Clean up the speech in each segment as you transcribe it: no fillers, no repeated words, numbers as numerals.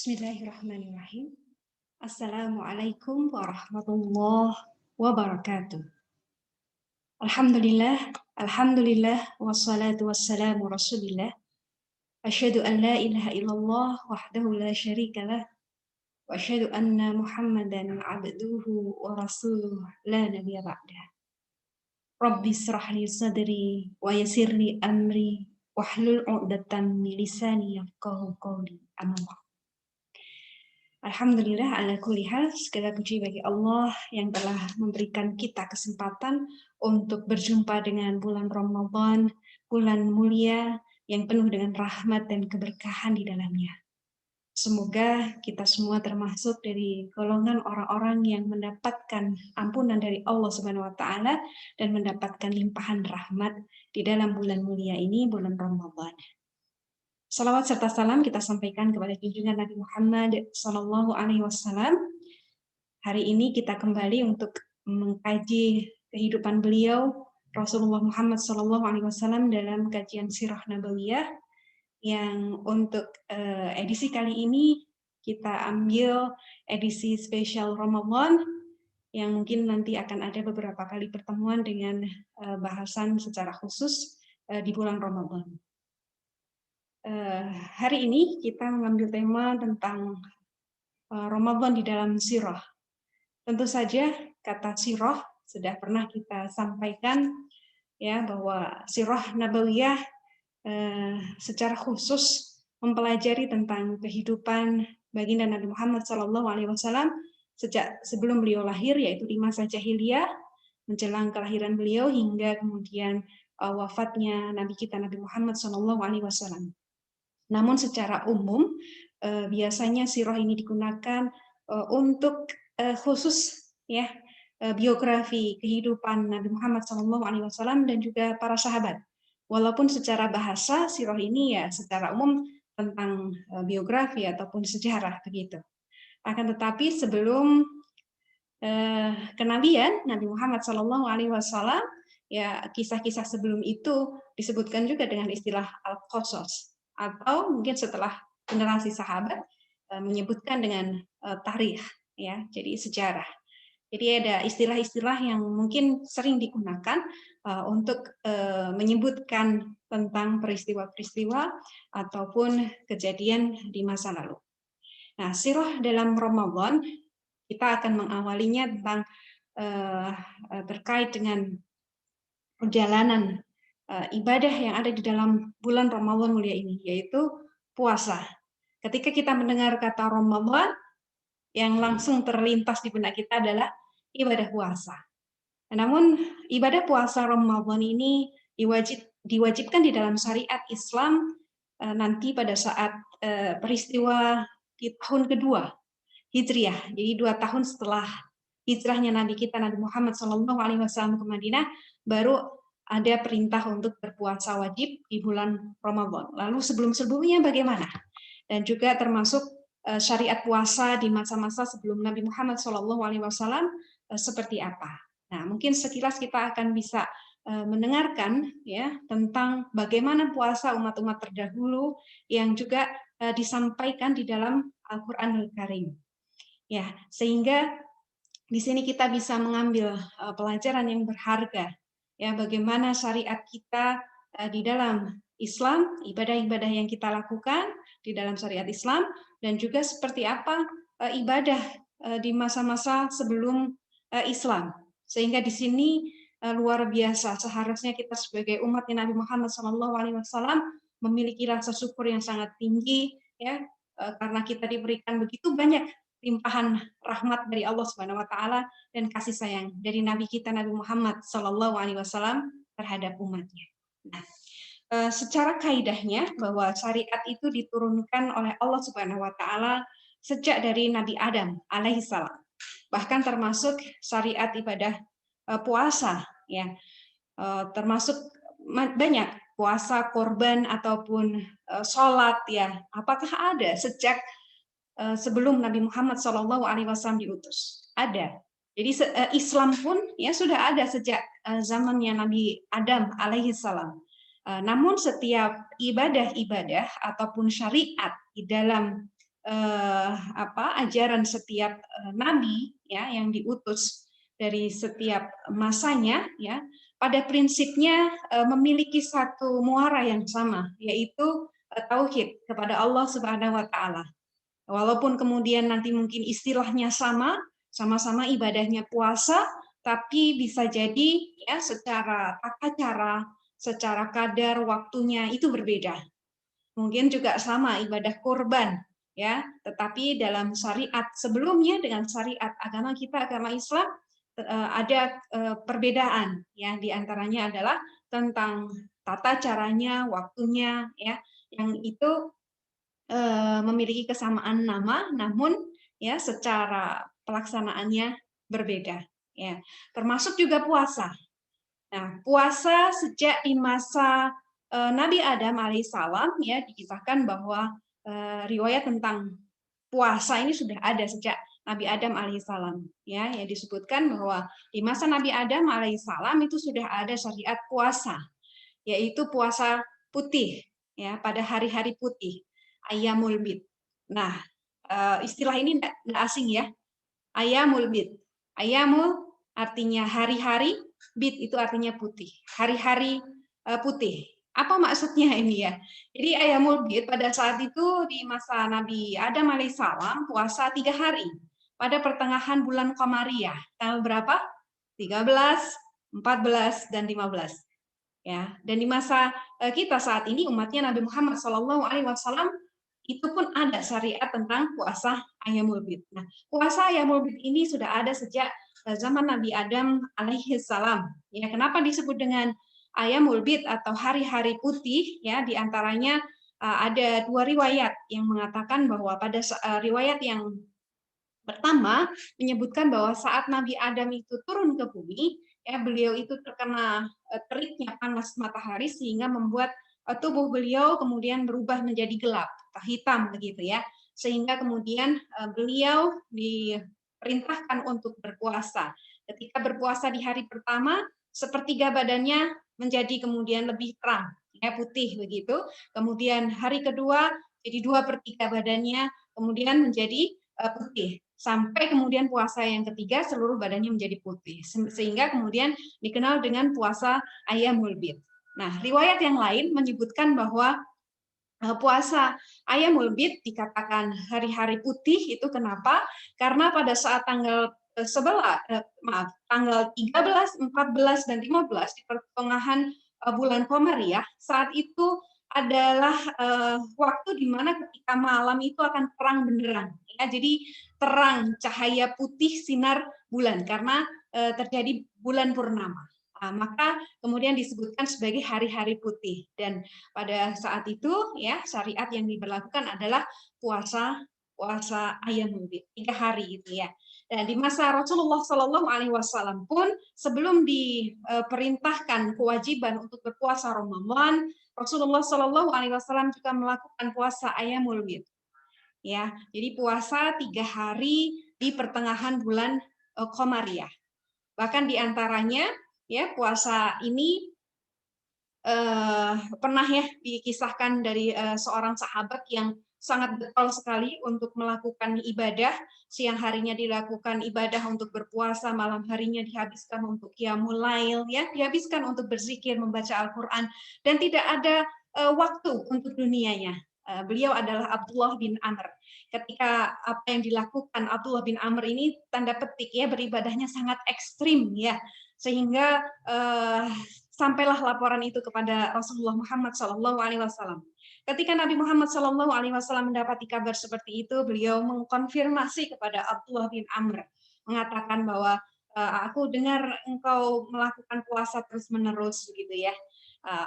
Bismillahirrahmanirrahim. Assalamualaikum warahmatullahi wabarakatuh. Alhamdulillah, alhamdulillah, wassalatu wassalamu rasulillah. Asyhadu an la ilaha illallah wahdahu la syarikalah wa asyhadu anna Muhammadan abduhu wa rasuluh la nabiyya ba'dah. Rabbi israh li sadri wa yassir li amri wahlul 'uqdatam min lisani yafqahu qawli. Amma ba'd. Alhamdulillah ala kulli hal, segala puji bagi Allah yang telah memberikan kita kesempatan untuk berjumpa dengan bulan Ramadan, bulan mulia yang penuh dengan rahmat dan keberkahan di dalamnya. Semoga kita semua termasuk dari golongan orang-orang yang mendapatkan ampunan dari Allah Subhanahu wa taala dan mendapatkan limpahan rahmat di dalam bulan mulia ini, bulan Ramadan. Salawat serta salam kita sampaikan kepada junjungan Nabi Muhammad Sallallahu Alaihi Wasallam. Hari ini kita kembali untuk mengkaji kehidupan beliau Rasulullah Muhammad Sallallahu Alaihi Wasallam dalam kajian Sirah Nabawiyah yang untuk edisi kali ini kita ambil edisi spesial Ramadan yang mungkin nanti akan ada beberapa kali pertemuan dengan bahasan secara khusus di bulan Ramadan. Hari ini kita mengambil tema tentang Ramadan di dalam sirah. Tentu saja kata sirah sudah pernah kita sampaikan ya bahwa sirah nabawiyah secara khusus mempelajari tentang kehidupan baginda Nabi Muhammad SAW sejak sebelum beliau lahir, yaitu di masa jahiliyah menjelang kelahiran beliau hingga kemudian wafatnya Nabi kita Nabi Muhammad SAW. Namun secara umum biasanya sirah ini digunakan untuk khusus ya biografi kehidupan Nabi Muhammad SAW dan juga para sahabat. Walaupun secara bahasa sirah ini ya secara umum tentang biografi ataupun sejarah begitu. Akan tetapi sebelum kenabian Nabi Muhammad SAW ya kisah-kisah sebelum itu disebutkan juga dengan istilah al-qasas, atau mungkin setelah generasi sahabat menyebutkan dengan tarikh ya, jadi sejarah. Jadi ada istilah-istilah yang mungkin sering digunakan untuk menyebutkan tentang peristiwa-peristiwa ataupun kejadian di masa lalu. Nah, sirah dalam Ramadan kita akan mengawalinya tentang terkait dengan perjalanan ibadah yang ada di dalam bulan Ramadan mulia ini, yaitu puasa. Ketika kita mendengar kata Ramadan, yang langsung terlintas di benak kita adalah ibadah puasa. Namun ibadah puasa Ramadan ini diwajibkan di dalam syariat Islam nanti pada saat peristiwa di tahun kedua Hijriah. Jadi 2 tahun setelah hijrahnya Nabi kita Nabi Muhammad SAW ke Madinah, baru ada perintah untuk berpuasa wajib di bulan Ramadan. Lalu sebelum-sebelumnya bagaimana? Dan juga termasuk syariat puasa di masa-masa sebelum Nabi Muhammad SAW seperti apa. Nah, mungkin sekilas kita akan bisa mendengarkan ya tentang bagaimana puasa umat-umat terdahulu yang juga disampaikan di dalam Al-Qur'anul Karim. Ya, sehingga di sini kita bisa mengambil pelajaran yang berharga ya, bagaimana syariat kita di dalam Islam, ibadah-ibadah yang kita lakukan di dalam syariat Islam, dan juga seperti apa ibadah di masa-masa sebelum Islam. Sehingga di sini luar biasa, seharusnya kita sebagai umat Nabi Muhammad SAW memiliki rasa syukur yang sangat tinggi ya, karena kita diberikan begitu banyak limpahan rahmat dari Allah Subhanahu wa taala dan kasih sayang dari Nabi kita Nabi Muhammad SAW terhadap umatnya. Nah, secara kaidahnya bahwa syariat itu diturunkan oleh Allah Subhanahu wa taala sejak dari Nabi Adam alaihissalam. Bahkan termasuk syariat ibadah puasa ya. Termasuk banyak puasa korban ataupun sholat ya. Apakah ada sejak sebelum Nabi Muhammad SAW diutus? Ada. Jadi Islam pun ya sudah ada sejak zamannya Nabi Adam alaihissalam. Namun setiap ibadah-ibadah ataupun syariat di dalam ajaran setiap nabi ya yang diutus dari setiap masanya ya, pada prinsipnya memiliki satu muara yang sama, yaitu tauhid kepada Allah Subhanahu wa taala. Walaupun kemudian nanti mungkin istilahnya sama, sama-sama ibadahnya puasa, tapi bisa jadi ya secara tata cara, secara kadar waktunya itu berbeda. Mungkin juga sama ibadah kurban ya, tetapi dalam syariat sebelumnya dengan syariat agama kita, agama Islam ada perbedaan ya, di antaranya adalah tentang tata caranya, waktunya ya, yang itu memiliki kesamaan nama, namun ya secara pelaksanaannya berbeda. Ya, termasuk juga puasa. Nah, puasa sejak di masa Nabi Adam alaihissalam ya dikisahkan bahwa riwayat tentang puasa ini sudah ada sejak Nabi Adam alaihissalam ya, yang disebutkan bahwa di masa Nabi Adam alaihissalam itu sudah ada syariat puasa, yaitu puasa putih ya pada hari-hari putih, Ayyamul Bid. Nah, istilah ini tidak asing ya, Ayyamul Bid. Ayyamul artinya hari-hari, bid itu artinya putih, hari-hari putih. Apa maksudnya ini ya? Jadi Ayyamul Bid pada saat itu di masa Nabi Adam alaihissalam puasa 3 hari pada pertengahan bulan Qamariyah. Tanggal berapa? 13, 14, dan 15. Ya, dan di masa kita saat ini umatnya Nabi Muhammad SAW itu pun ada syariat tentang puasa Ayyamul Bid. Nah, puasa Ayyamul Bid ini sudah ada sejak zaman Nabi Adam alaihi salam. Ya, kenapa disebut dengan Ayyamul Bid atau hari-hari putih? Ya, di antaranya ada 2 riwayat yang mengatakan bahwa pada riwayat yang pertama menyebutkan bahwa saat Nabi Adam itu turun ke bumi, ya beliau itu terkena teriknya panas matahari sehingga membuat tubuh beliau kemudian berubah menjadi gelap, hitam begitu ya. Sehingga kemudian beliau diperintahkan untuk berpuasa. Ketika berpuasa di hari pertama, sepertiga badannya menjadi kemudian lebih terang, ya putih begitu. Kemudian hari kedua jadi 2/3 badannya kemudian menjadi putih, sampai kemudian puasa yang ketiga seluruh badannya menjadi putih, sehingga kemudian dikenal dengan puasa Ayyamul Bid. Nah, riwayat yang lain menyebutkan bahwa puasa Ayyamul Bid dikatakan hari-hari putih itu kenapa? Karena pada saat tanggal tanggal 13, 14, dan 15 di pertengahan bulan Qamariyah, saat itu adalah waktu di mana ketika malam itu akan terang benderang. Ya, jadi terang cahaya putih sinar bulan karena terjadi bulan purnama. Nah, maka kemudian disebutkan sebagai hari-hari putih, dan pada saat itu ya syariat yang diberlakukan adalah puasa Ayyamul Bid 3 hari itu ya. Dan di masa Rasulullah Shallallahu Alaihi Wasallam pun sebelum diperintahkan kewajiban untuk berpuasa Ramadan, Rasulullah Shallallahu Alaihi Wasallam juga melakukan puasa Ayyamul Bid. Ya, jadi puasa 3 hari di pertengahan bulan Qamariyah. Bahkan diantaranya ya puasa ini pernah ya dikisahkan dari seorang sahabat yang sangat getol sekali untuk melakukan ibadah. Siang harinya dilakukan ibadah untuk berpuasa, malam harinya dihabiskan untuk qiyamul lail, ya, dihabiskan untuk berzikir, membaca Al-Qur'an, dan tidak ada waktu untuk dunianya. Beliau adalah Abdullah bin Amr. Ketika apa yang dilakukan Abdullah bin Amr ini tanda petik ya beribadahnya sangat ekstrim ya, sehingga sampailah laporan itu kepada Rasulullah Muhammad SAW. Ketika Nabi Muhammad SAW mendapati kabar seperti itu, beliau mengkonfirmasi kepada Abdullah bin Amr, mengatakan bahwa aku dengar engkau melakukan puasa terus-menerus begitu ya.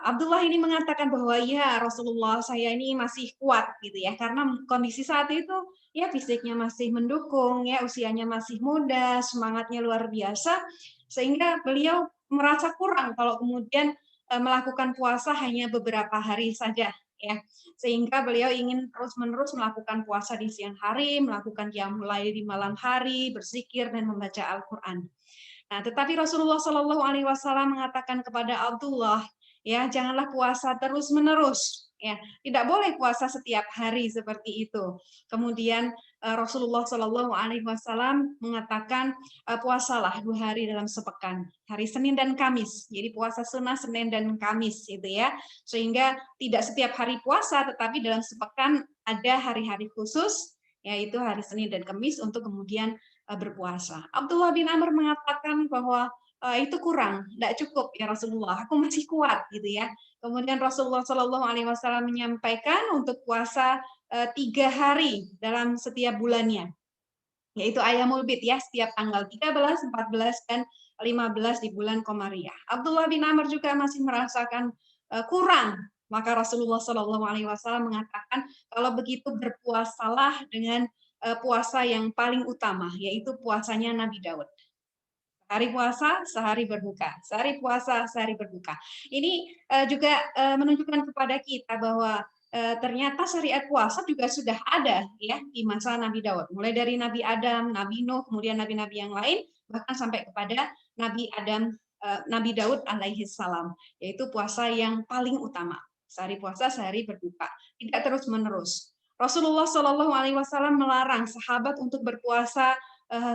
Abdullah ini mengatakan bahwa ya Rasulullah, saya ini masih kuat gitu ya, karena kondisi saat itu ya fisiknya masih mendukung, ya usianya masih muda, semangatnya luar biasa, sehingga beliau merasa kurang kalau kemudian melakukan puasa hanya beberapa hari saja ya, sehingga beliau ingin terus-menerus melakukan puasa di siang hari, melakukan qiyamul lail di malam hari, berzikir dan membaca Al-Qur'an. Nah, tetapi Rasulullah Shallallahu Alaihi Wasallam mengatakan kepada Abdullah, ya janganlah puasa terus-menerus, Ya, tidak boleh puasa setiap hari seperti itu. Kemudian Rasulullah Shallallahu Alaihi Wasallam mengatakan puasalah 2 hari dalam sepekan, hari Senin dan Kamis. Jadi puasa sunnah Senin dan Kamis itu ya, sehingga tidak setiap hari puasa, tetapi dalam sepekan ada hari-hari khusus, yaitu hari Senin dan Kamis untuk kemudian berpuasa. Abdullah bin Amr mengatakan bahwa itu kurang, tidak cukup ya Rasulullah, aku masih kuat gitu ya. Kemudian Rasulullah Shallallahu Alaihi Wasallam menyampaikan untuk puasa 3 hari dalam setiap bulannya, yaitu Ayamul Bid ya, setiap tanggal 13, 14, dan 15 di bulan Komariah. Abdullah bin Amr juga masih merasakan kurang, maka Rasulullah Shallallahu Alaihi Wasallam mengatakan kalau begitu berpuasalah dengan puasa yang paling utama, yaitu puasanya Nabi Daud. Hari puasa, sehari berbuka. Sehari puasa, sehari berbuka. Ini juga menunjukkan kepada kita bahwa ternyata syariat puasa juga sudah ada ya di masa Nabi Daud. Mulai dari Nabi Adam, Nabi Nuh, kemudian nabi-nabi yang lain, bahkan sampai kepada Nabi Adam, Nabi Daud alaihi salam, yaitu puasa yang paling utama. Sehari puasa, sehari berbuka. Tidak terus-menerus. Rasulullah Shallallahu Alaihi Wasallam melarang sahabat untuk berpuasa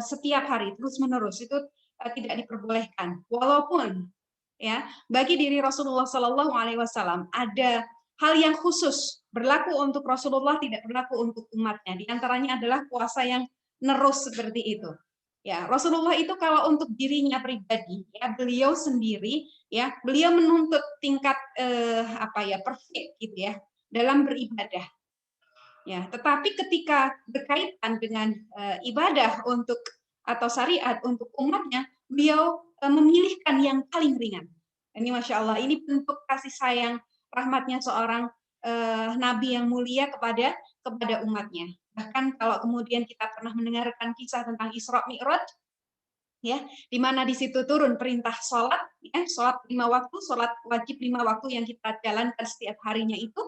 setiap hari terus-menerus. Itu tidak diperbolehkan. Walaupun ya bagi diri Rasulullah Shallallahu Alaihi Wasallam ada hal yang khusus berlaku untuk Rasulullah, tidak berlaku untuk umatnya. Di antaranya adalah puasa yang nerus seperti itu. Ya, Rasulullah itu kalau untuk dirinya pribadi, ya beliau sendiri, ya beliau menuntut tingkat perfect gitu ya dalam beribadah. Ya, tetapi ketika berkaitan dengan ibadah untuk atau syariat untuk umatnya, beliau memilihkan yang paling ringan. Ini Masya Allah, ini bentuk kasih sayang rahmatnya seorang Nabi yang mulia kepada umatnya. Bahkan kalau kemudian kita pernah mendengarkan kisah tentang Isra Mi'raj, ya, di mana di situ turun perintah sholat, ya, sholat 5 waktu, sholat wajib 5 waktu yang kita jalankan setiap harinya itu,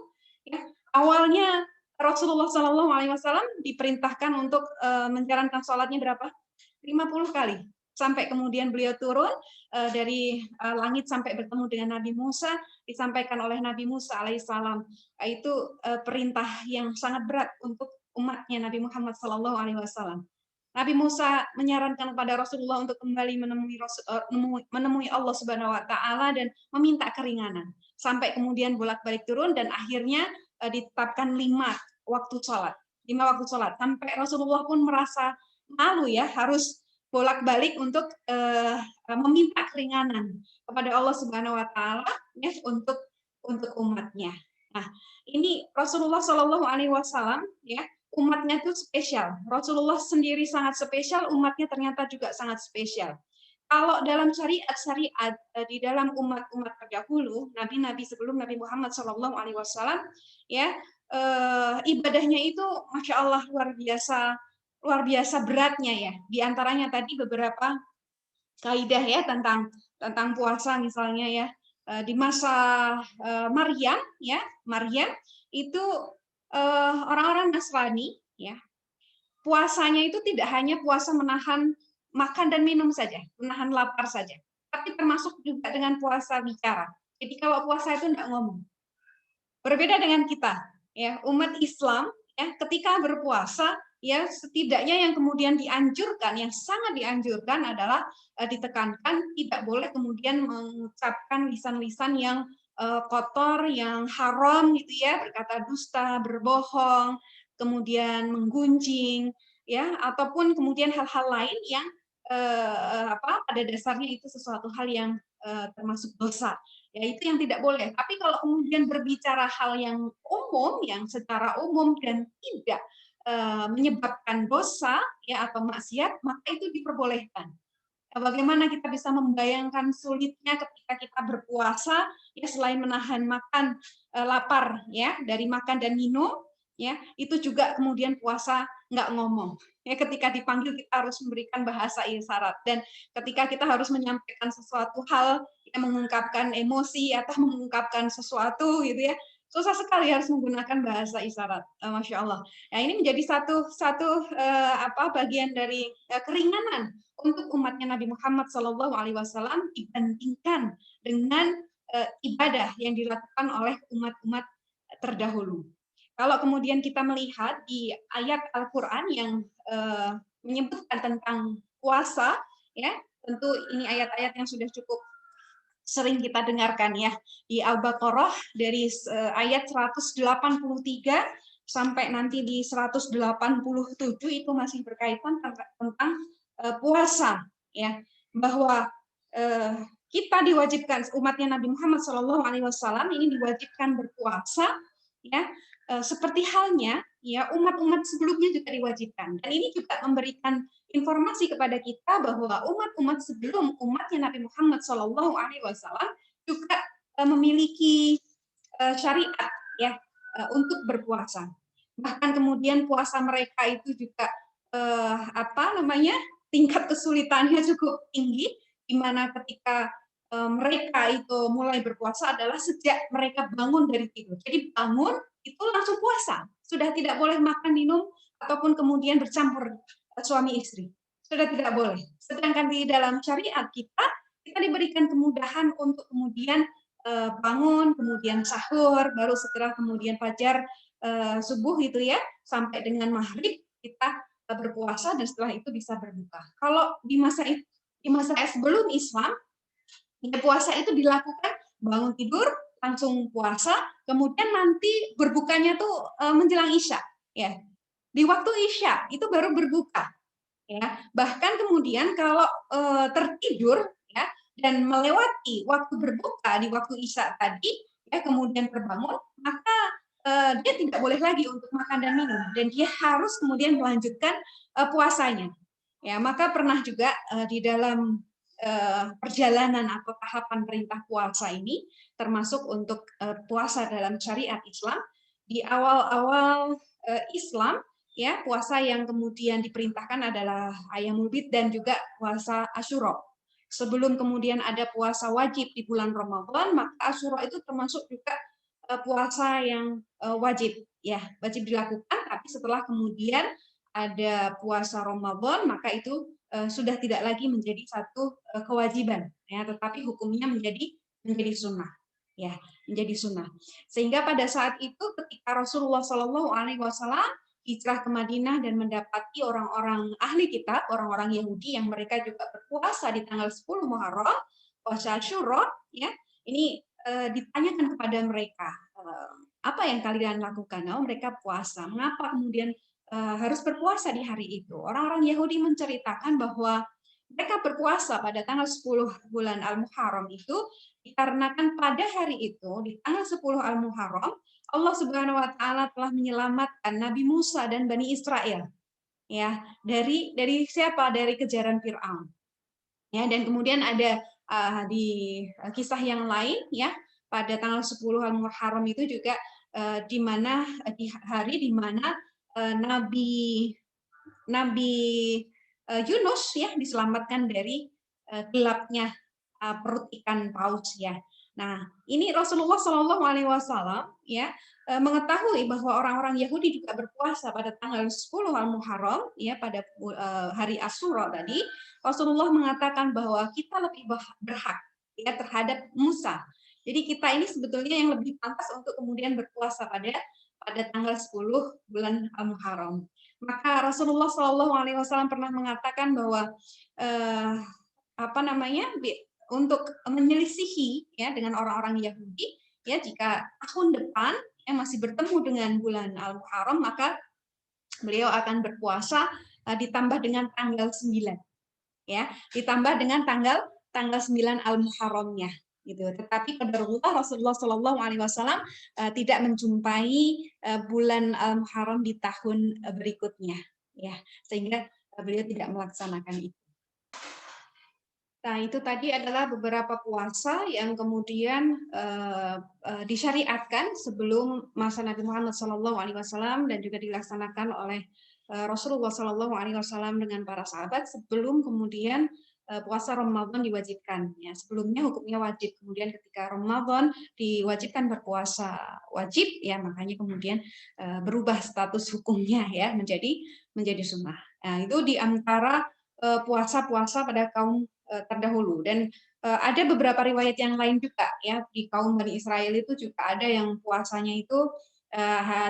ya, awalnya Rasulullah Shallallahu Alaihi Wasallam diperintahkan untuk menjalankan sholatnya berapa? 50 kali. Sampai kemudian beliau turun dari langit sampai bertemu dengan Nabi Musa, disampaikan oleh Nabi Musa alaihissalam. Itu perintah yang sangat berat untuk umatnya Nabi Muhammad Shallallahu Alaihi Wasallam. Nabi Musa menyarankan kepada Rasulullah untuk kembali menemui Allah Subhanahu wa taala dan meminta keringanan. Sampai kemudian bolak-balik turun dan akhirnya ditetapkan 5 waktu sholat. 5 waktu sholat. Sampai Rasulullah pun merasa malu ya, harus bolak-balik untuk meminta keringanan kepada Allah Subhanahu wa taala ya untuk umatnya. Nah, ini Rasulullah Shallallahu alaihi wasallam ya, umatnya itu spesial. Rasulullah sendiri sangat spesial, umatnya ternyata juga sangat spesial. Kalau dalam syariat di dalam umat-umat terdahulu, nabi-nabi sebelum Nabi Muhammad Shallallahu Alaihi Wasallam, ya ibadahnya itu masya Allah luar biasa beratnya ya. Di antaranya tadi beberapa kaidah ya tentang puasa misalnya ya. Di masa Maryam ya, Maryam itu orang-orang Nasrani ya, puasanya itu tidak hanya puasa menahan makan dan minum saja, menahan lapar saja, tapi termasuk juga dengan puasa bicara. Jadi kalau puasa itu tidak ngomong. Berbeda dengan kita, ya umat Islam, ya ketika berpuasa, ya setidaknya yang kemudian dianjurkan, yang sangat dianjurkan adalah ditekankan tidak boleh kemudian mengucapkan lisan-lisan yang kotor, yang haram gitu ya, berkata dusta, berbohong, kemudian menggunjing, ya ataupun kemudian hal-hal lain yang pada dasarnya itu sesuatu hal yang termasuk dosa. Ya itu yang tidak boleh. Tapi kalau kemudian berbicara hal yang umum, yang secara umum dan tidak menyebabkan dosa ya atau maksiat, maka itu diperbolehkan. Bagaimana kita bisa membayangkan sulitnya ketika kita berpuasa ya selain menahan makan lapar ya dari makan dan minum ya itu juga kemudian puasa nggak ngomong ya ketika dipanggil kita harus memberikan bahasa isyarat dan ketika kita harus menyampaikan sesuatu hal yang mengungkapkan emosi atau mengungkapkan sesuatu gitu ya susah sekali harus menggunakan bahasa isyarat. Masya Allah. Nah ini menjadi satu bagian dari keringanan untuk umatnya Nabi Muhammad Shallallahu Alaihi Wasallam dibandingkan dengan ibadah yang dilakukan oleh umat-umat terdahulu. Kalau kemudian kita melihat di ayat Al-Qur'an yang menyebutkan tentang puasa, ya, tentu ini ayat-ayat yang sudah cukup sering kita dengarkan ya, di Al-Baqarah dari ayat 183 sampai nanti di 187 itu masih berkaitan tentang puasa ya, bahwa kita diwajibkan, umatnya Nabi Muhammad SAW ini diwajibkan berpuasa ya, seperti halnya ya umat-umat sebelumnya juga diwajibkan. Dan ini juga memberikan informasi kepada kita bahwa umat-umat sebelum umatnya Nabi Muhammad SAW juga memiliki syariat ya untuk berpuasa. Bahkan kemudian puasa mereka itu juga tingkat kesulitannya cukup tinggi, di mana ketika mereka itu mulai berpuasa adalah sejak mereka bangun dari tidur. Jadi bangun itu langsung puasa, sudah tidak boleh makan minum ataupun kemudian bercampur suami istri, sudah tidak boleh. Sedangkan di dalam syariat kita diberikan kemudahan untuk kemudian bangun, kemudian sahur, baru setelah kemudian fajar subuh gitu ya, sampai dengan maghrib kita berpuasa dan setelah itu bisa berbuka. Kalau di masa sebelum Islam, ya puasa itu dilakukan bangun tidur langsung puasa, kemudian nanti berbukanya tuh menjelang Isya, ya. Di waktu Isya itu baru berbuka, ya. Bahkan kemudian kalau tertidur ya dan melewati waktu berbuka di waktu Isya tadi, ya kemudian terbangun, maka dia tidak boleh lagi untuk makan dan minum, dan dia harus kemudian melanjutkan puasanya. Ya, maka pernah juga di dalam perjalanan atau tahapan perintah puasa ini, termasuk untuk puasa dalam syariat Islam, di awal-awal Islam, ya puasa yang kemudian diperintahkan adalah Ayyamul Bid dan juga puasa Asyura. Sebelum kemudian ada puasa wajib di bulan Ramadan, maka Asyura itu termasuk juga puasa yang wajib, ya wajib dilakukan. Tapi setelah kemudian ada puasa Ramadan, maka itu sudah tidak lagi menjadi satu kewajiban, ya, tetapi hukumnya menjadi sunnah, ya, menjadi sunnah. Sehingga pada saat itu ketika Rasulullah SAW hijrah ke Madinah dan mendapati orang-orang ahli kitab, orang-orang Yahudi yang mereka juga berpuasa di tanggal 10 Muharram, puasa Asyura, ya, ini ditanyakan kepada mereka, apa yang kalian lakukan? Oh, mereka puasa. Mengapa kemudian harus berpuasa di hari itu? Orang-orang Yahudi menceritakan bahwa mereka berpuasa pada tanggal 10 bulan Al-Muharram itu dikarenakan pada hari itu, di tanggal 10 Al-Muharram, Allah Subhanahu wa taala telah menyelamatkan Nabi Musa dan Bani Israel, ya, dari siapa? Dari kejaran Firaun. Ya, dan kemudian ada di kisah yang lain ya, pada tanggal 10 Al-Muharram itu juga di mana di hari di mana Nabi Yunus ya diselamatkan dari gelapnya perut ikan paus ya. Nah, ini Rasulullah Shallallahu Alaihi Wasallam ya mengetahui bahwa orang-orang Yahudi juga berpuasa pada tanggal 10 Al-Muharram ya, pada hari Asyura tadi. Rasulullah mengatakan bahwa kita lebih berhak ya terhadap Musa. Jadi kita ini sebetulnya yang lebih pantas untuk kemudian berpuasa pada tanggal 10 bulan Al-Muharram. Maka Rasulullah Shallallahu Alaihi Wasallam pernah mengatakan bahwa untuk menyelisihi ya dengan orang-orang Yahudi ya, jika tahun depan ya masih bertemu dengan bulan Al-Muharram, maka beliau akan berpuasa ditambah dengan tanggal 9 ya, ditambah dengan tanggal 9 Al-Muharramnya gitu. Tetapi qadarullah Rasulullah Shallallahu Alaihi Wasallam tidak menjumpai bulan Al-Muharram di tahun berikutnya ya, sehingga beliau tidak melaksanakan itu. Nah, itu tadi adalah beberapa puasa yang kemudian disyariatkan sebelum masa Nabi Muhammad SAW dan juga dilaksanakan oleh Rasulullah SAW dengan para sahabat sebelum kemudian puasa Ramadan diwajibkan. Ya, sebelumnya hukumnya wajib, kemudian ketika Ramadan diwajibkan berpuasa wajib, ya makanya kemudian berubah status hukumnya ya menjadi sunnah. Nah, itu di antara puasa-puasa pada kaum terdahulu, dan ada beberapa riwayat yang lain juga ya, di kaum Bani Israel itu juga ada yang puasanya itu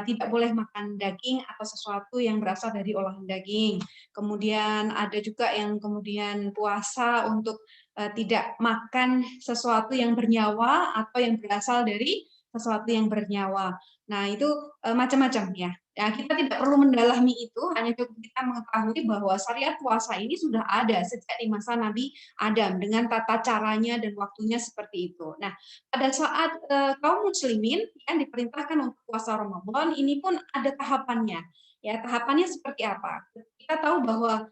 tidak boleh makan daging atau sesuatu yang berasal dari olahan daging. Kemudian ada juga yang kemudian puasa untuk tidak makan sesuatu yang bernyawa atau yang berasal dari sesuatu yang bernyawa. Nah, itu macam-macam ya. Ya, kita tidak perlu mendalami itu, hanya cukup kita mengetahui bahwa syariat puasa ini sudah ada sejak di masa Nabi Adam dengan tata caranya dan waktunya seperti itu. Nah, pada saat kaum muslimin yang diperintahkan untuk puasa Ramadan, ini pun ada tahapannya. Ya, tahapannya seperti apa? Kita tahu bahwa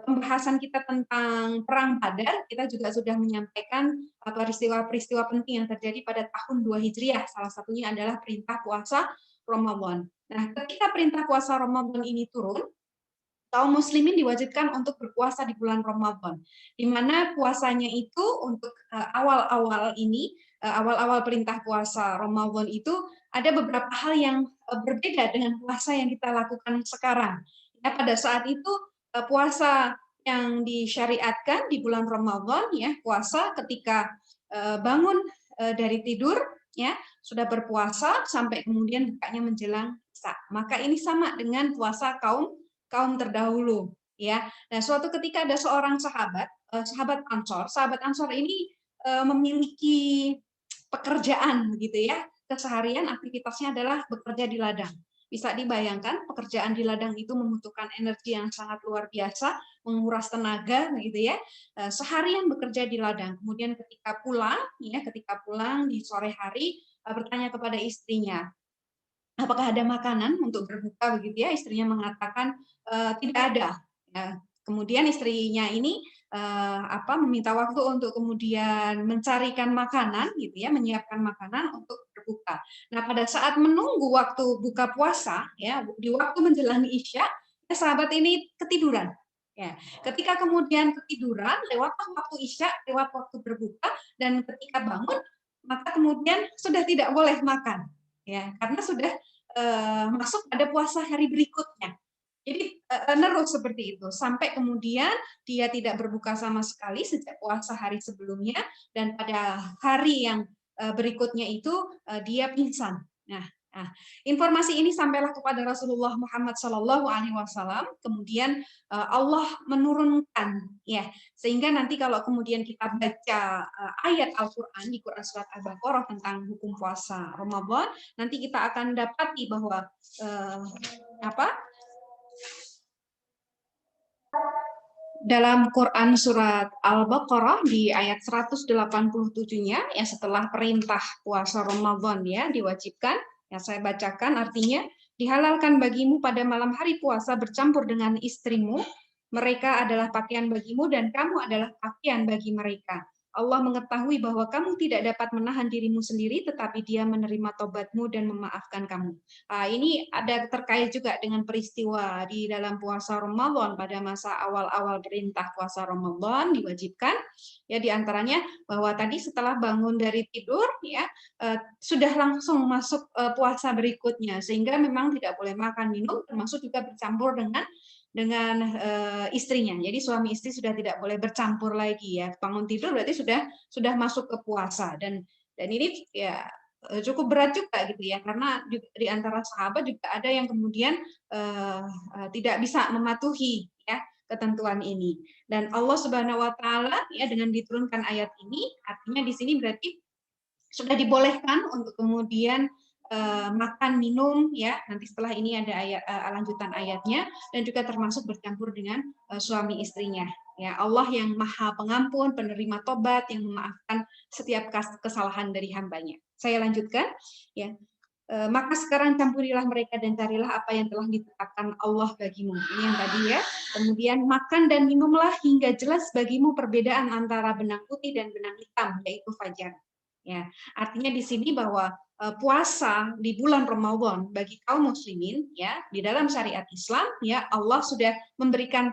pembahasan kita tentang perang Badar, kita juga sudah menyampaikan peristiwa-peristiwa penting yang terjadi pada tahun 2 Hijriah. Salah satunya adalah perintah puasa Ramadan. Nah, ketika perintah puasa Ramadan ini turun, kaum muslimin diwajibkan untuk berpuasa di bulan Ramadan. Di mana puasanya itu untuk awal-awal ini, awal-awal perintah puasa Ramadan itu ada beberapa hal yang berbeda dengan puasa yang kita lakukan sekarang. Ya, pada saat itu puasa yang disyariatkan di bulan Ramadan ya, puasa ketika bangun dari tidur ya, sudah berpuasa sampai kemudian bukanya menjelang Isya. Maka ini sama dengan puasa kaum terdahulu ya. Nah, suatu ketika ada seorang sahabat Ansor ini memiliki pekerjaan gitu ya. Keseharian aktivitasnya adalah bekerja di ladang. Bisa dibayangkan pekerjaan di ladang itu membutuhkan energi yang sangat luar biasa, menguras tenaga gitu ya. Seharian bekerja di ladang. Kemudian ketika pulang di sore hari bertanya kepada istrinya, apakah ada makanan untuk berbuka begitu ya? Istrinya mengatakan tidak ada. Ya, kemudian istrinya ini meminta waktu untuk kemudian mencarikan makanan gitu ya, menyiapkan makanan untuk berbuka. Nah, pada saat menunggu waktu buka puasa ya, di waktu menjelang Isya, ya, sahabat ini ketiduran. Ya, ketika kemudian ketiduran, lewat waktu Isya, lewat waktu berbuka, dan ketika bangun, maka kemudian sudah tidak boleh makan. Ya, karena sudah masuk pada puasa hari berikutnya. Jadi nerus seperti itu sampai kemudian dia tidak berbuka sama sekali sejak puasa hari sebelumnya dan pada hari yang berikutnya itu dia pingsan. Nah, informasi ini sampailah kepada Rasulullah Muhammad SAW. Kemudian Allah menurunkan ya sehingga nanti kalau kemudian kita baca ayat Al-Quran di Quran surat Al-Baqarah tentang hukum puasa Ramadan, nanti kita akan dapati bahwa dalam Quran surat Al-Baqarah di ayat 187-nya ya setelah perintah puasa Ramadan ya diwajibkan, ya saya bacakan artinya, dihalalkan bagimu pada malam hari puasa bercampur dengan istrimu, mereka adalah pakaian bagimu dan kamu adalah pakaian bagi mereka. Allah mengetahui bahwa kamu tidak dapat menahan dirimu sendiri, tetapi Dia menerima tobatmu dan memaafkan kamu. Ini ada terkait juga dengan peristiwa di dalam puasa Ramadan pada masa awal-awal perintah puasa Ramadan diwajibkan. Ya diantaranya bahwa tadi setelah bangun dari tidur, ya sudah langsung masuk puasa berikutnya, sehingga memang tidak boleh makan minum, termasuk juga bercampur dengan istrinya. Jadi suami istri sudah tidak boleh bercampur lagi ya. Bangun tidur berarti sudah masuk ke puasa dan ini ya cukup berat juga gitu ya karena di antara sahabat juga ada yang kemudian tidak bisa mematuhi ya ketentuan ini. Dan Allah Subhanahu wa taala ya dengan diturunkan ayat ini artinya di sini berarti sudah dibolehkan untuk kemudian makan minum ya nanti setelah ini ada ayat lanjutan ayatnya dan juga termasuk bercampur dengan suami istrinya ya. Allah yang Maha Pengampun, penerima tobat, yang memaafkan setiap kesalahan dari hambanya. Saya lanjutkan ya. Maka sekarang campurilah mereka dan carilah apa yang telah ditetapkan Allah bagimu. Ini yang tadi ya. Kemudian makan dan minumlah hingga jelas bagimu perbedaan antara benang putih dan benang hitam, yaitu fajar. Ya, artinya di sini bahwa puasa di bulan Ramadan bagi kaum muslimin ya di dalam syariat Islam ya Allah sudah memberikan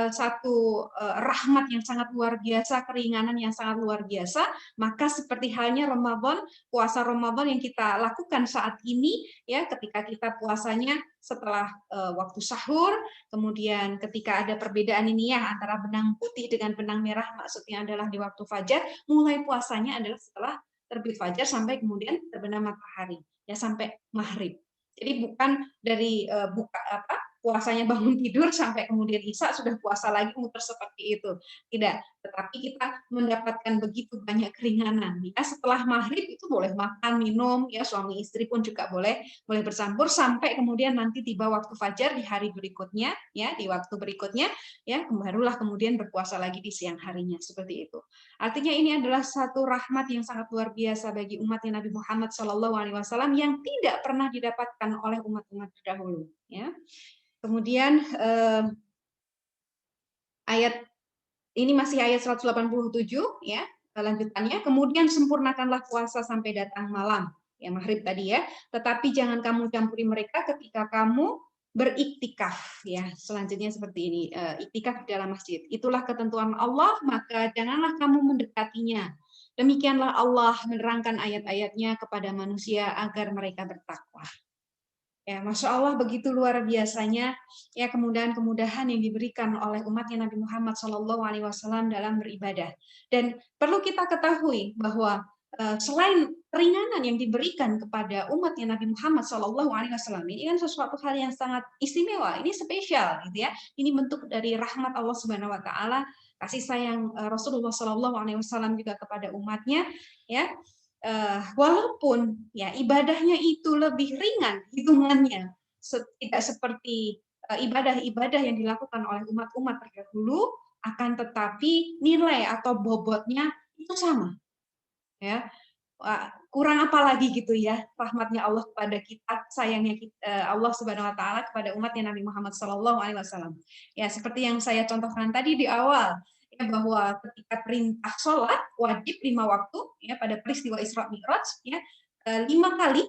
satu rahmat yang sangat luar biasa, keringanan yang sangat luar biasa. Maka seperti halnya Ramadan, puasa Ramadan yang kita lakukan saat ini ya ketika kita puasanya setelah waktu sahur, kemudian ketika ada perbedaan ini ya antara benang putih dengan benang merah, maksudnya adalah di waktu fajar, mulai puasanya adalah setelah terbit fajar sampai kemudian terbenam matahari ya sampai maghrib. Jadi bukan dari buka apa puasanya bangun tidur sampai kemudian Isya sudah puasa lagi muter seperti itu. Tidak, tetapi kita mendapatkan begitu banyak keringanan. Ya, setelah maghrib itu boleh makan, minum, ya suami istri pun juga boleh bercampur sampai kemudian nanti tiba waktu fajar di hari berikutnya, ya di waktu berikutnya, ya barulah kemudian berpuasa lagi di siang harinya seperti itu. Artinya ini adalah satu rahmat yang sangat luar biasa bagi umatnya Nabi Muhammad SAW yang tidak pernah didapatkan oleh umat-umat terdahulu. Ya. Kemudian ayat ini masih ayat 187 ya lanjutannya. Kemudian sempurnakanlah puasa sampai datang malam ya maghrib tadi ya. Tetapi jangan kamu campuri mereka ketika kamu beriktikaf ya. Selanjutnya seperti ini iktikaf di dalam masjid. Itulah ketentuan Allah maka janganlah kamu mendekatinya. Demikianlah Allah menerangkan ayat-ayatnya kepada manusia agar mereka bertakwa. Ya, Masya Allah begitu luar biasanya ya kemudahan-kemudahan yang diberikan oleh umatnya Nabi Muhammad SAW dalam beribadah. Dan perlu kita ketahui bahwa selain keringanan yang diberikan kepada umatnya Nabi Muhammad SAW ini kan sesuatu hal yang sangat istimewa, ini spesial, gitu ya. Ini bentuk dari rahmat Allah Subhanahu Wa Taala, kasih sayang Rasulullah SAW juga kepada umatnya, ya. Walaupun ya ibadahnya itu lebih ringan hitungannya, tidak seperti ibadah-ibadah yang dilakukan oleh umat-umat terdahulu, akan tetapi nilai atau bobotnya itu sama. Ya, kurang apa lagi gitu ya rahmatnya Allah kepada kita, sayangnya Allah Subhanahu Wa Taala kepada umatnya Nabi Muhammad SAW. Ya seperti yang saya contohkan tadi di awal. Ya, bahwa ketika perintah sholat wajib 5 waktu ya pada peristiwa Isra Mi'raj ya 5 kali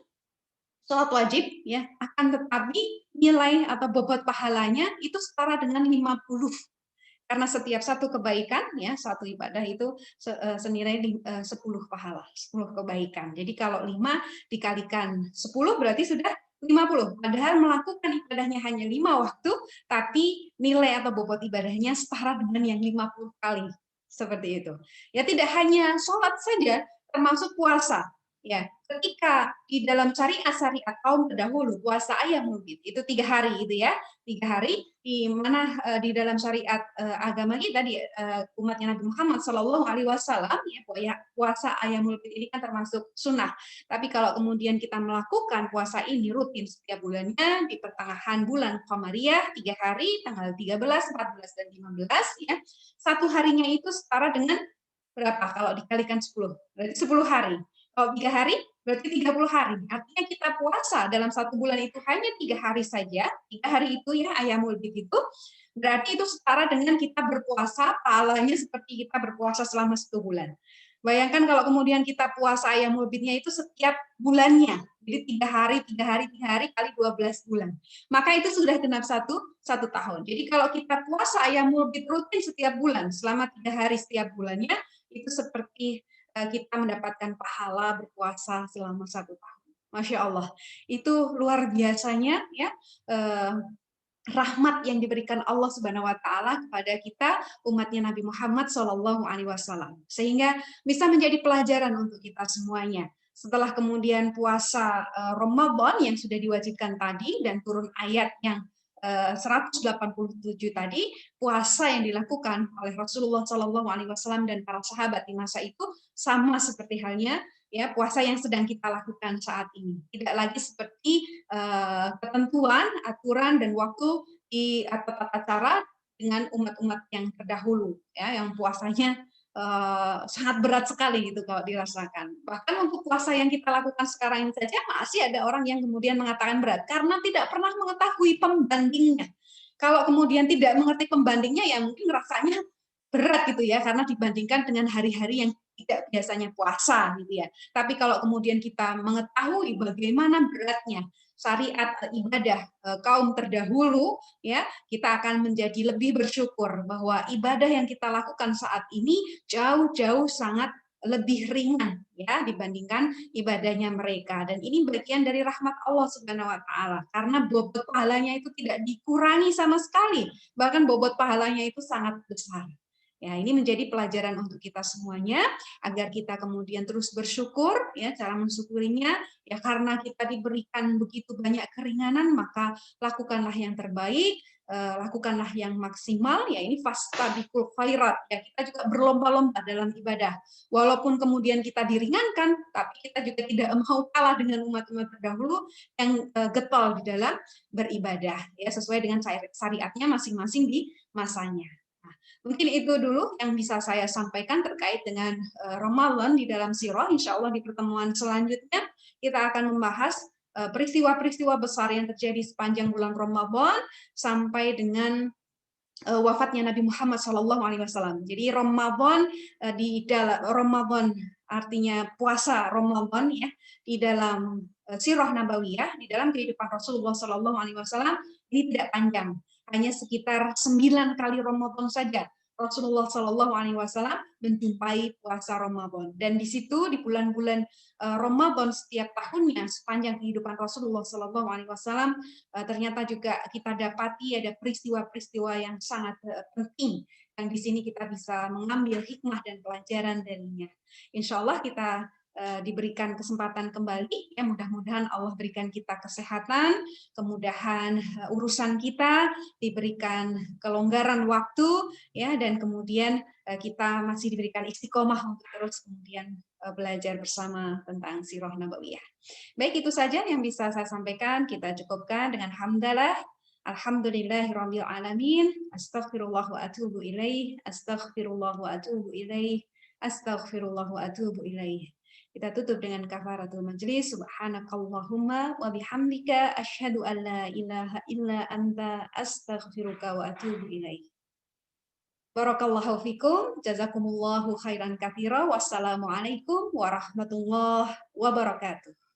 sholat wajib ya akan tetapi nilai atau bobot pahalanya itu setara dengan 50 karena setiap satu kebaikan ya satu ibadah itu senilai 10 pahala 10 kebaikan. Jadi kalau 5 dikalikan 10 berarti sudah 50. Padahal melakukan ibadahnya hanya 5 waktu, tapi nilai atau bobot ibadahnya setara dengan yang 50 kali. Seperti itu. Ya tidak hanya sholat saja, termasuk puasa. Ya, ketika di dalam syariat kaum terdahulu puasa ayyamul bid itu 3 hari gitu ya. 3 hari di mana di dalam syariat agama kita di umatnya Nabi Muhammad SAW ya puasa ayyamul bid ini kan termasuk sunnah. Tapi kalau kemudian kita melakukan puasa ini rutin setiap bulannya di pertengahan bulan Qamariyah 3 hari tanggal 13, 14 dan 15 ya. Satu harinya itu setara dengan berapa kalau dikalikan 10? Berarti 10 hari. Kalau 3 hari berarti 30 hari. Artinya kita puasa dalam satu bulan itu hanya 3 hari saja. 3 hari itu ya ayyamul bid itu berarti itu setara dengan kita berpuasa pahalanya seperti kita berpuasa selama 1 bulan. Bayangkan kalau kemudian kita puasa ayyamul bidnya itu setiap bulannya. Jadi 3 hari, 3 hari, 3 hari kali 12 bulan. Maka itu sudah genap satu tahun. Jadi kalau kita puasa ayyamul bid rutin setiap bulan selama 3 hari setiap bulannya itu seperti kita mendapatkan pahala berpuasa selama 1 tahun. Masya Allah, itu luar biasanya ya rahmat yang diberikan Allah Subhanahu Wa Taala kepada kita umatnya Nabi Muhammad SAW, sehingga bisa menjadi pelajaran untuk kita semuanya. Setelah kemudian puasa Ramadan yang sudah diwajibkan tadi dan turun ayat yang 187 tadi, puasa yang dilakukan oleh Rasulullah SAW dan para sahabat di masa itu sama seperti halnya ya puasa yang sedang kita lakukan saat ini. Tidak lagi seperti ketentuan, aturan dan waktu di atau tata cara dengan umat-umat yang terdahulu ya yang puasanya sangat berat sekali gitu kalau dirasakan. Bahkan untuk puasa yang kita lakukan sekarang ini saja masih ada orang yang kemudian mengatakan berat karena tidak pernah mengetahui pembandingnya. Kalau kemudian tidak mengerti pembandingnya ya mungkin rasanya berat gitu ya karena dibandingkan dengan hari-hari yang tidak biasanya puasa gitu ya. Tapi kalau kemudian kita mengetahui bagaimana beratnya syariat ibadah kaum terdahulu ya kita akan menjadi lebih bersyukur bahwa ibadah yang kita lakukan saat ini jauh-jauh sangat lebih ringan ya dibandingkan ibadahnya mereka dan ini bagian dari rahmat Allah Subhanahu Wa Taala karena bobot pahalanya itu tidak dikurangi sama sekali bahkan bobot pahalanya itu sangat besar Ya, ini menjadi pelajaran untuk kita semuanya agar kita kemudian terus bersyukur ya, cara mensyukurinya ya karena kita diberikan begitu banyak keringanan maka lakukanlah yang terbaik, lakukanlah yang maksimal ya ini fastabiqul khairat ya kita juga berlomba-lomba dalam ibadah. Walaupun kemudian kita diringankan tapi kita juga tidak mau kalah dengan umat-umat terdahulu yang getol di dalam beribadah ya sesuai dengan syariatnya masing-masing di masanya. Mungkin itu dulu yang bisa saya sampaikan terkait dengan Ramadan di dalam sirah. Insya Allah di pertemuan selanjutnya kita akan membahas peristiwa-peristiwa besar yang terjadi sepanjang bulan Ramadan sampai dengan wafatnya Nabi Muhammad SAW. Jadi Ramadan di dalam Ramadan artinya puasa Ramadan ya di dalam sirah nabawiyah di dalam kehidupan Rasulullah SAW ini tidak panjang, hanya sekitar 9 kali Ramadan saja Rasulullah Shallallahu Alaihi Wasallam menjumpai puasa Ramadan dan di situ di bulan-bulan Ramadan setiap tahunnya sepanjang kehidupan Rasulullah Shallallahu Alaihi Wasallam ternyata juga kita dapati ada peristiwa-peristiwa yang sangat penting yang di sini kita bisa mengambil hikmah dan pelajaran darinya. Insya Allah kita diberikan kesempatan kembali ya mudah-mudahan Allah berikan kita kesehatan, kemudahan urusan kita, diberikan kelonggaran waktu ya dan kemudian kita masih diberikan istiqomah untuk terus kemudian belajar bersama tentang sirah nabawiyah. Baik itu saja yang bisa saya sampaikan, kita cukupkan dengan hamdalah. Alhamdulillahirabbil alamin. Astaghfirullah wa atubu ilaih. Astaghfirullah wa atubu ilaih. Astaghfirullah wa atubu ilaih. Kita tutup dengan kafaratul majlis. Subhanakallahumma wa bihamdika asyhadu an la ilaha illa anta astaghfiruka wa atubu ilaih. Barakallahu fikum, jazakumullahu khairan katsira. Wassalamualaikum warahmatullahi wabarakatuh.